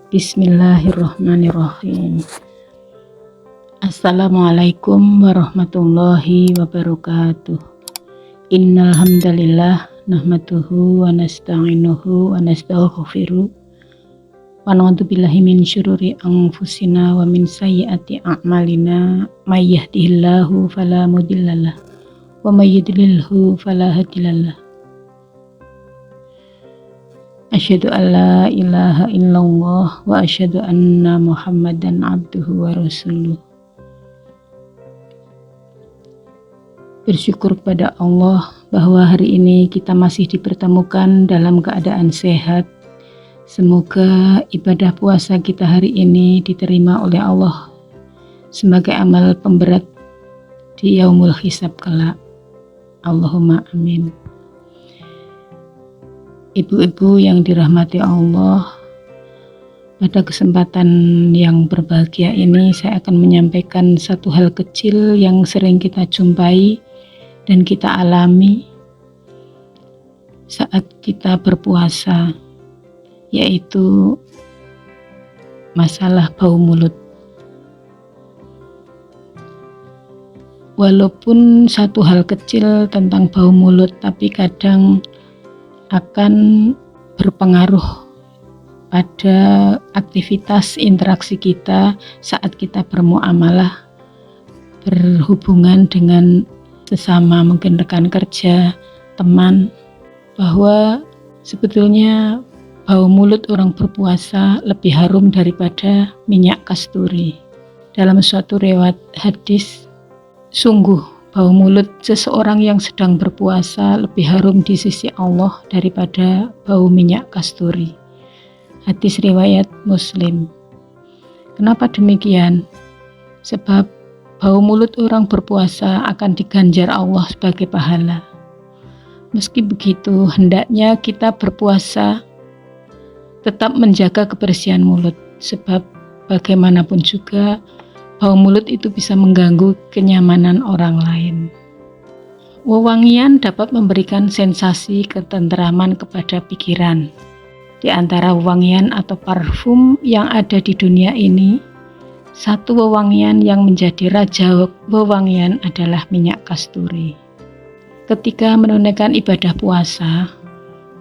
Bismillahirrahmanirrahim. Assalamualaikum warahmatullahi wabarakatuh. Innal hamdalillah nahmaduhu wa nasta'inuhu wa nastaghfiruh wa na'udzu billahi min syururi anfusina wa min sayyiati a'malina may yahdihillahu fala mudhillalah wa may yudlilhu fala hadiyalah. Asyhadu an la ilaha illallah wa asyhadu anna Muhammadan abduhu wa rasuluh. Bersyukur kepada Allah bahwa hari ini kita masih dipertemukan dalam keadaan sehat. Semoga ibadah puasa kita hari ini diterima oleh Allah sebagai amal pemberat di yaumul hisab kelak. Allahumma amin. Ibu-ibu yang dirahmati Allah, pada kesempatan yang berbahagia ini saya akan menyampaikan satu hal kecil yang sering kita jumpai dan kita alami saat kita berpuasa, yaitu masalah bau mulut. Walaupun satu hal kecil tentang bau mulut, tapi kadang akan berpengaruh pada aktivitas interaksi kita saat kita bermuamalah, berhubungan dengan sesama, mungkin rekan kerja, teman, bahwa sebetulnya bau mulut orang berpuasa lebih harum daripada minyak kasturi. Dalam suatu riwayat hadis, sungguh bau mulut seseorang yang sedang berpuasa lebih harum di sisi Allah daripada bau minyak kasturi. Hadis riwayat Muslim. Kenapa demikian? Sebab bau mulut orang berpuasa akan diganjar Allah sebagai pahala. Meski begitu, hendaknya kita berpuasa tetap menjaga kebersihan mulut, sebab bagaimanapun juga bau mulut itu bisa mengganggu kenyamanan orang lain. Wewangian dapat memberikan sensasi ketentraman kepada pikiran. Di antara wewangian atau parfum yang ada di dunia ini, satu wewangian yang menjadi raja wewangian adalah minyak kasturi. Ketika menunaikan ibadah puasa,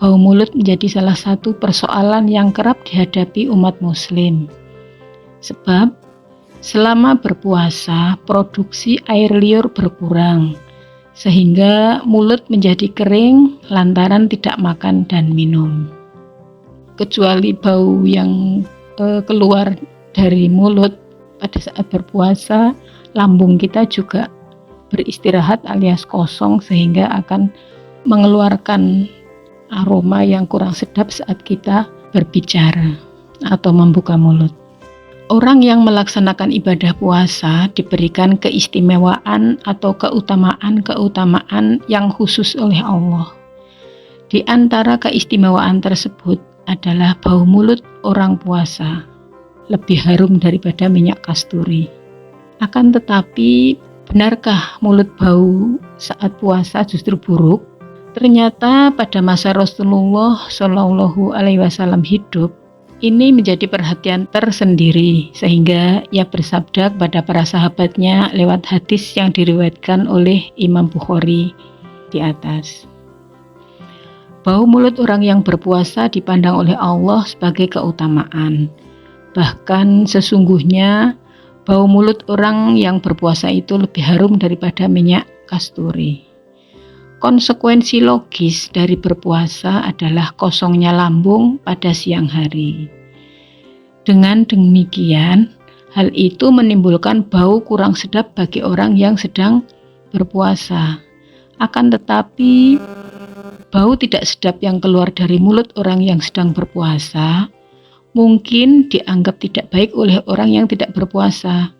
bau mulut menjadi salah satu persoalan yang kerap dihadapi umat muslim. Sebab selama berpuasa, produksi air liur berkurang, sehingga mulut menjadi kering lantaran tidak makan dan minum. Kecuali bau yang keluar dari mulut pada saat berpuasa, lambung kita juga beristirahat alias kosong, sehingga akan mengeluarkan aroma yang kurang sedap saat kita berbicara atau membuka mulut. Orang yang melaksanakan ibadah puasa diberikan keistimewaan atau keutamaan yang khusus oleh Allah. Di antara keistimewaan tersebut adalah bau mulut orang puasa lebih harum daripada minyak kasturi. Akan tetapi, benarkah mulut bau saat puasa justru buruk? Ternyata pada masa Rasulullah Shallallahu Alaihi Wasallam hidup, ini menjadi perhatian tersendiri, sehingga ia bersabda kepada para sahabatnya lewat hadis yang diriwayatkan oleh Imam Bukhari di atas. Bau mulut orang yang berpuasa dipandang oleh Allah sebagai keutamaan. Bahkan sesungguhnya bau mulut orang yang berpuasa itu lebih harum daripada minyak kasturi. Konsekuensi logis dari berpuasa adalah kosongnya lambung pada siang hari. Dengan demikian, hal itu menimbulkan bau kurang sedap bagi orang yang sedang berpuasa. Akan tetapi, bau tidak sedap yang keluar dari mulut orang yang sedang berpuasa mungkin dianggap tidak baik oleh orang yang tidak berpuasa.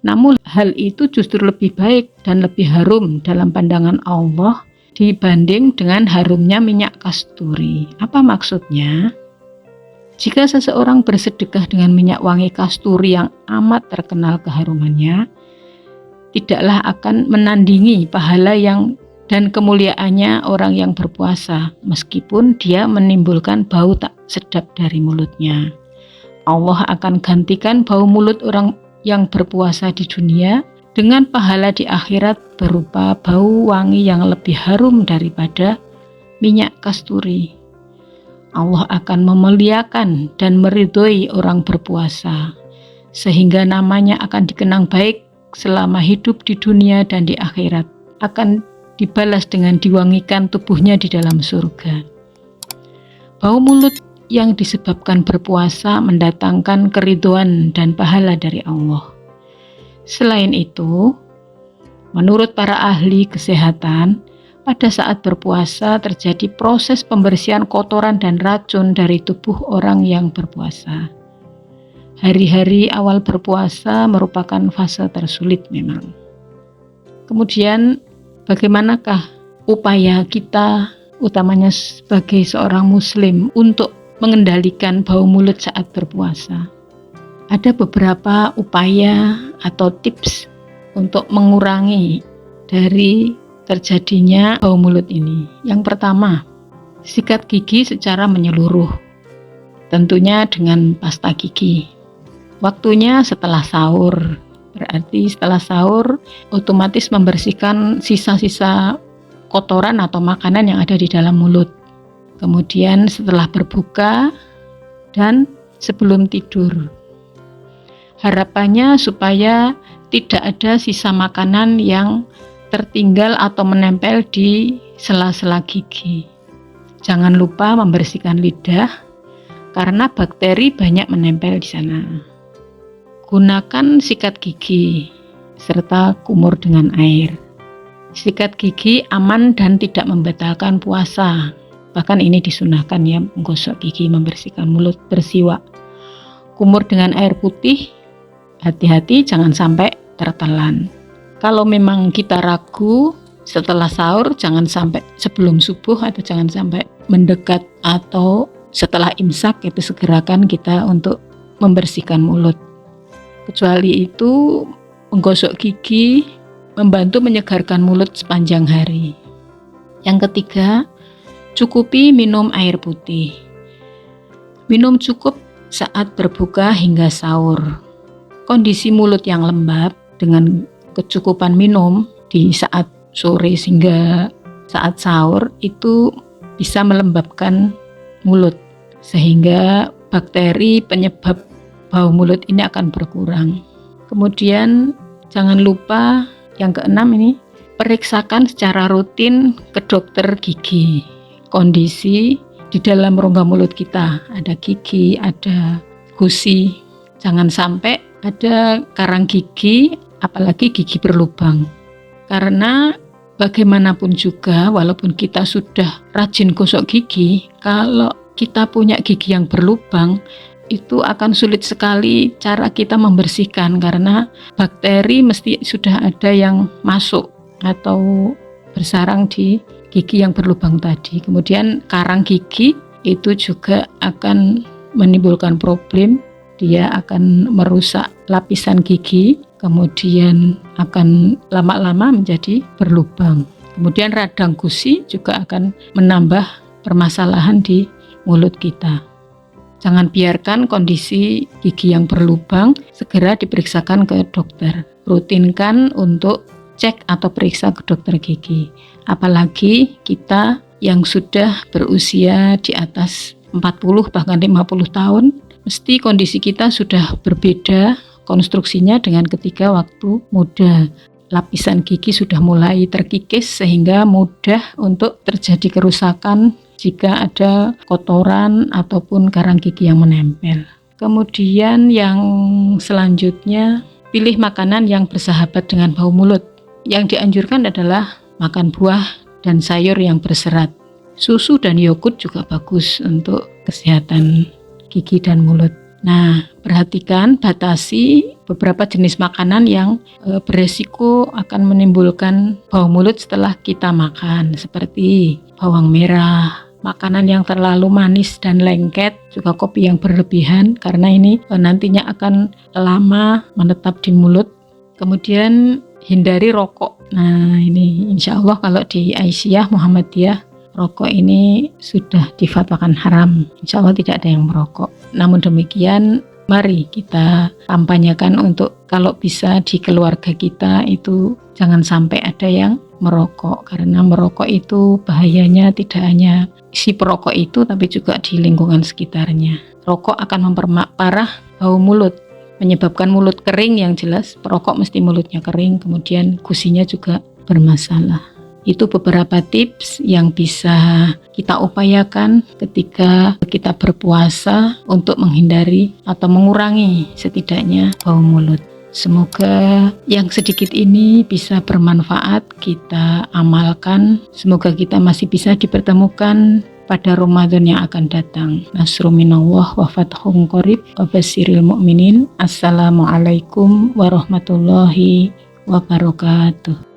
Namun hal itu justru lebih baik dan lebih harum dalam pandangan Allah dibanding dengan harumnya minyak kasturi. Apa maksudnya? Jika seseorang bersedekah dengan minyak wangi kasturi yang amat terkenal keharumannya, tidaklah akan menandingi pahala yang dan kemuliaannya orang yang berpuasa, meskipun dia menimbulkan bau tak sedap dari mulutnya. Allah akan gantikan bau mulut orang yang berpuasa di dunia dengan pahala di akhirat berupa bau wangi yang lebih harum daripada minyak kasturi. Allah akan memuliakan dan meridhoi orang berpuasa, sehingga namanya akan dikenang baik selama hidup di dunia dan di akhirat. Akan dibalas dengan diwangikan tubuhnya di dalam surga. Bau mulut yang disebabkan berpuasa mendatangkan keridhaan dan pahala dari Allah. Selain itu, menurut para ahli kesehatan, pada saat berpuasa terjadi proses pembersihan kotoran dan racun dari tubuh orang yang berpuasa. Hari-hari awal berpuasa merupakan fase tersulit memang. Kemudian, bagaimanakah upaya kita, utamanya sebagai seorang muslim, untuk mengendalikan bau mulut saat berpuasa? Ada beberapa upaya atau tips untuk mengurangi dari terjadinya bau mulut ini. Yang pertama, sikat gigi secara menyeluruh, tentunya dengan pasta gigi. Waktunya setelah sahur, berarti setelah sahur otomatis membersihkan sisa-sisa kotoran atau makanan yang ada di dalam mulut. Kemudian setelah berbuka dan sebelum tidur. Harapannya supaya tidak ada sisa makanan yang tertinggal atau menempel di sela-sela gigi. Jangan lupa membersihkan lidah karena bakteri banyak menempel di sana. Gunakan sikat gigi serta kumur dengan air. Sikat gigi aman dan tidak membatalkan puasa. Bahkan ini disunahkan ya, menggosok gigi, membersihkan mulut, bersiwak. Kumur dengan air putih, hati-hati jangan sampai tertelan. Kalau memang kita ragu setelah sahur, jangan sampai sebelum subuh atau jangan sampai mendekat atau setelah imsak, itu segerakan kita untuk membersihkan mulut. Kecuali itu, menggosok gigi membantu menyegarkan mulut sepanjang hari. Yang ketiga, cukupi minum air putih. Minum cukup saat berbuka hingga sahur. Kondisi mulut yang lembab dengan kecukupan minum di saat sore hingga saat sahur itu bisa melembabkan mulut, sehingga bakteri penyebab bau mulut ini akan berkurang. Kemudian jangan lupa yang keenam ini, periksakan secara rutin ke dokter gigi. Kondisi di dalam rongga mulut kita, ada gigi, ada gusi. Jangan sampai ada karang gigi, apalagi gigi berlubang. Karena bagaimanapun juga, walaupun kita sudah rajin gosok gigi, kalau kita punya gigi yang berlubang, itu akan sulit sekali cara kita membersihkan karena bakteri mesti sudah ada yang masuk atau bersarang di gigi yang berlubang tadi. Kemudian karang gigi itu juga akan menimbulkan problem, dia akan merusak lapisan gigi, kemudian akan lama-lama menjadi berlubang. Kemudian radang gusi juga akan menambah permasalahan di mulut kita. Jangan biarkan kondisi gigi yang berlubang, segera diperiksakan ke dokter. Rutinkan untuk cek atau periksa ke dokter gigi. Apalagi kita yang sudah berusia di atas 40 bahkan 50 tahun, mesti kondisi kita sudah berbeda konstruksinya dengan ketika waktu muda. Lapisan gigi sudah mulai terkikis sehingga mudah untuk terjadi kerusakan jika ada kotoran ataupun karang gigi yang menempel. Kemudian yang selanjutnya, pilih makanan yang bersahabat dengan bau mulut. Yang dianjurkan adalah makan buah dan sayur yang berserat. Susu dan yogurt juga bagus untuk kesehatan gigi dan mulut. Nah, perhatikan, batasi beberapa jenis makanan yang beresiko akan menimbulkan bau mulut setelah kita makan, seperti bawang merah, makanan yang terlalu manis dan lengket, juga kopi yang berlebihan karena ini nantinya akan lama menetap di mulut. Kemudian hindari rokok. Nah, ini insya Allah kalau di Aisyah Muhammadiyah, rokok ini sudah difatwakan haram. Insya Allah tidak ada yang merokok. Namun demikian, mari kita kampanyekan untuk kalau bisa di keluarga kita itu jangan sampai ada yang merokok, karena merokok itu bahayanya tidak hanya si perokok itu tapi juga di lingkungan sekitarnya. Rokok akan memperparah bau mulut, menyebabkan mulut kering yang jelas, perokok mesti mulutnya kering, kemudian gusinya juga bermasalah. Itu beberapa tips yang bisa kita upayakan ketika kita berpuasa untuk menghindari atau mengurangi setidaknya bau mulut. Semoga yang sedikit ini bisa bermanfaat kita amalkan. Semoga kita masih bisa dipertemukan pada Ramadan yang akan datang. Nasrun minallah wa fathun qarib wa basyiril mu'minin. Assalamualaikum warahmatullahi wabarakatuh.